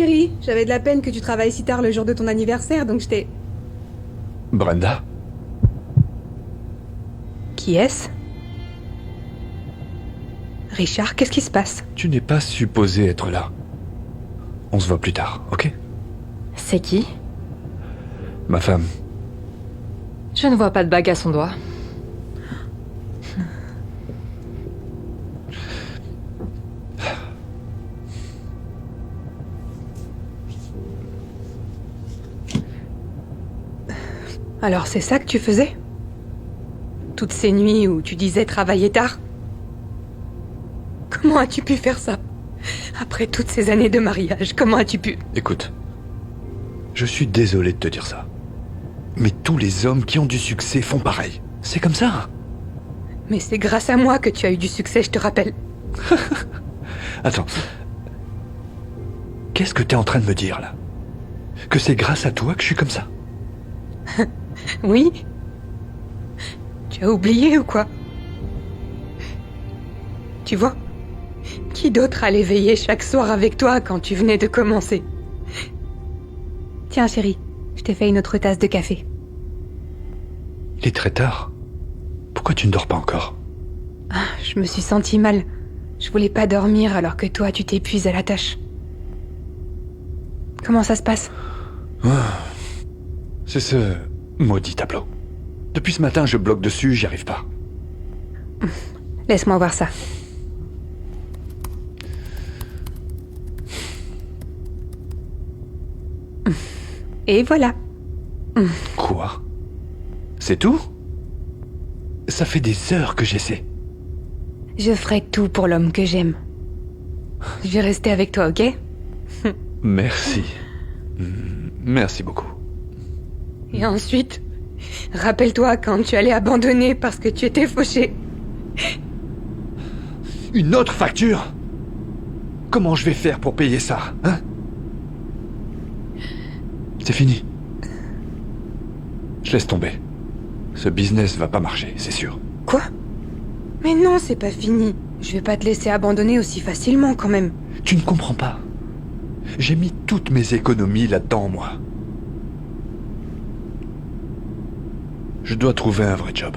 chérie. J'avais de la peine que tu travailles si tard le jour de ton anniversaire, donc je t'ai... Brenda? Qui est-ce? Richard, qu'est-ce qui se passe? Tu n'es pas supposé être là. On se voit plus tard, ok? C'est qui? Ma femme. Je ne vois pas de bague à son doigt. Alors c'est ça que tu faisais? Toutes ces nuits où tu disais travailler tard? Comment as-tu pu faire ça? Après toutes ces années de mariage, comment as-tu pu? Écoute, je suis désolé de te dire ça. Mais tous les hommes qui ont du succès font pareil. C'est comme ça. Mais c'est grâce à moi que tu as eu du succès, je te rappelle. Attends. Qu'est-ce que t'es en train de me dire, là? Que c'est grâce à toi que je suis comme ça? Oui? Tu as oublié ou quoi? Tu vois? Qui d'autre allait veiller chaque soir avec toi quand tu venais de commencer? Tiens, chérie, je t'ai fait une autre tasse de café. Il est très tard. Pourquoi tu ne dors pas encore? Ah, je me suis sentie mal. Je voulais pas dormir alors que toi, tu t'épuises à la tâche. Comment ça se passe? C'est ce maudit tableau. Depuis ce matin, je bloque dessus, j'y arrive pas. Laisse-moi voir ça. Et voilà. Quoi? C'est tout? Ça fait des heures que j'essaie. Je ferai tout pour l'homme que j'aime. Je vais rester avec toi, ok? Merci. Merci beaucoup. Et ensuite, rappelle-toi quand tu allais abandonner parce que tu étais fauché. Une autre facture? Comment je vais faire pour payer ça, hein? C'est fini. Je laisse tomber. Ce business va pas marcher, c'est sûr. Quoi? Mais non, c'est pas fini. Je vais pas te laisser abandonner aussi facilement quand même. Tu ne comprends pas. J'ai mis toutes mes économies là-dedans, moi. Je dois trouver un vrai job.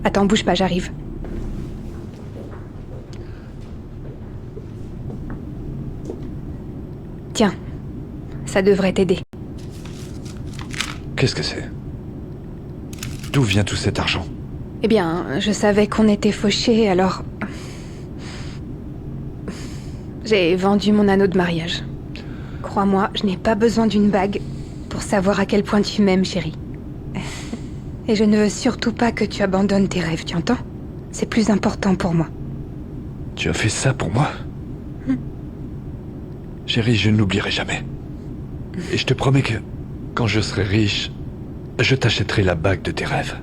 Attends, bouge pas, j'arrive. Tiens, ça devrait t'aider. Qu'est-ce que c'est? D'où vient tout cet argent? Eh bien, je savais qu'on était fauchés, alors... J'ai vendu mon anneau de mariage. Crois-moi, je n'ai pas besoin d'une bague pour savoir à quel point tu m'aimes, chérie. Et je ne veux surtout pas que tu abandonnes tes rêves, tu entends? C'est plus important pour moi. Tu as fait ça pour moi? Chérie, je n'oublierai jamais. Et je te promets que, quand je serai riche, je t'achèterai la bague de tes rêves.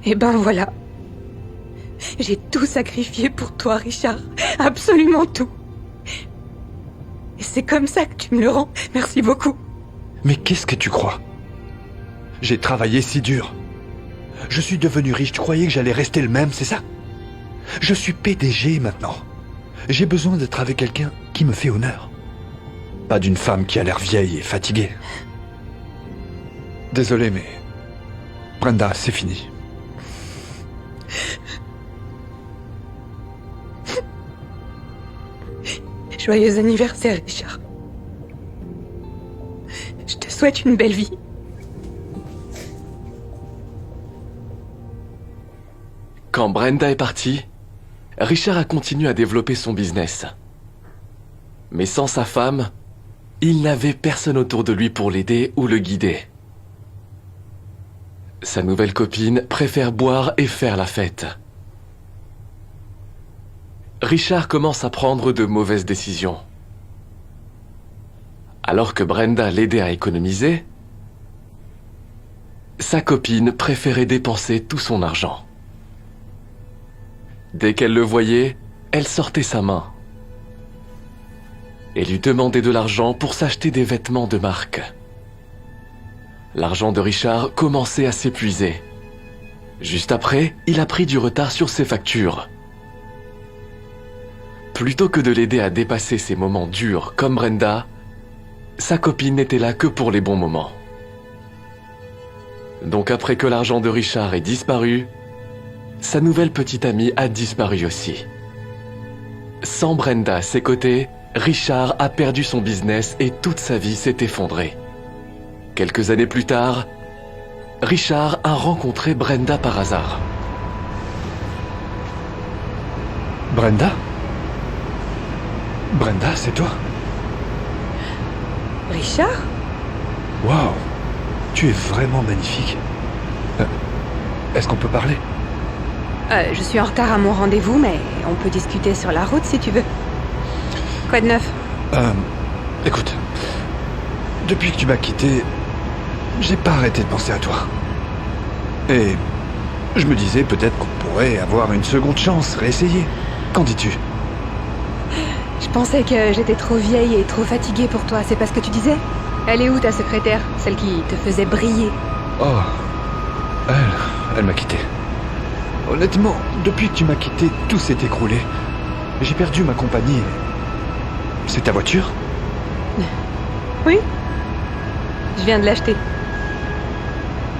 Eh ben voilà. J'ai tout sacrifié pour toi, Richard. Absolument tout. Et c'est comme ça que tu me le rends. Merci beaucoup. Mais qu'est-ce que tu crois? J'ai travaillé si dur. Je suis devenu riche, tu croyais que j'allais rester le même, c'est ça? Je suis PDG maintenant. J'ai besoin d'être avec quelqu'un qui me fait honneur. Pas d'une femme qui a l'air vieille et fatiguée. Désolé, mais... Brenda, c'est fini. Joyeux anniversaire, Richard. Je te souhaite une belle vie. Quand Brenda est partie, Richard a continué à développer son business. Mais sans sa femme, il n'avait personne autour de lui pour l'aider ou le guider. Sa nouvelle copine préfère boire et faire la fête. Richard commence à prendre de mauvaises décisions. Alors que Brenda l'aidait à économiser, sa copine préférait dépenser tout son argent. Dès qu'elle le voyait, elle sortait sa main et lui demandait de l'argent pour s'acheter des vêtements de marque. L'argent de Richard commençait à s'épuiser. Juste après, il a pris du retard sur ses factures. Plutôt que de l'aider à dépasser ces moments durs comme Brenda, sa copine n'était là que pour les bons moments. Donc après que l'argent de Richard ait disparu, sa nouvelle petite amie a disparu aussi. Sans Brenda à ses côtés, Richard a perdu son business et toute sa vie s'est effondrée. Quelques années plus tard, Richard a rencontré Brenda par hasard. Brenda? Brenda, c'est toi? Richard? Waouh! Tu es vraiment magnifique. Est-ce qu'on peut parler? Je suis en retard à mon rendez-vous, mais on peut discuter sur la route si tu veux. Quoi de neuf? Écoute, depuis que tu m'as quitté, j'ai pas arrêté de penser à toi. Et je me disais peut-être qu'on pourrait avoir une seconde chance, réessayer. Qu'en dis-tu? Je pensais que j'étais trop vieille et trop fatiguée pour toi, c'est pas ce que tu disais? Elle est où ta secrétaire? Celle qui te faisait briller? Oh, elle m'a quitté. Honnêtement, depuis que tu m'as quitté, tout s'est écroulé. J'ai perdu ma compagnie. C'est ta voiture? Oui. Je viens de l'acheter.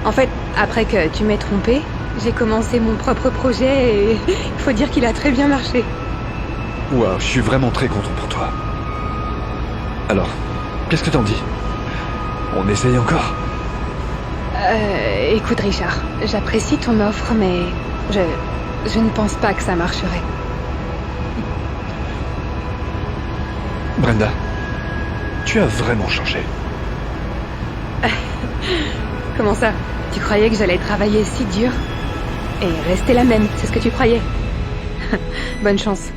En fait, après que tu m'aies trompé, j'ai commencé mon propre projet et il faut dire qu'il a très bien marché. Waouh, je suis vraiment très content pour toi. Alors, qu'est-ce que t'en dis? On essaye encore? Écoute Richard, j'apprécie ton offre, mais je ne pense pas que ça marcherait. Brenda, tu as vraiment changé. Comment ça? Tu croyais que j'allais travailler si dur? Et rester la même, c'est ce que tu croyais? Bonne chance.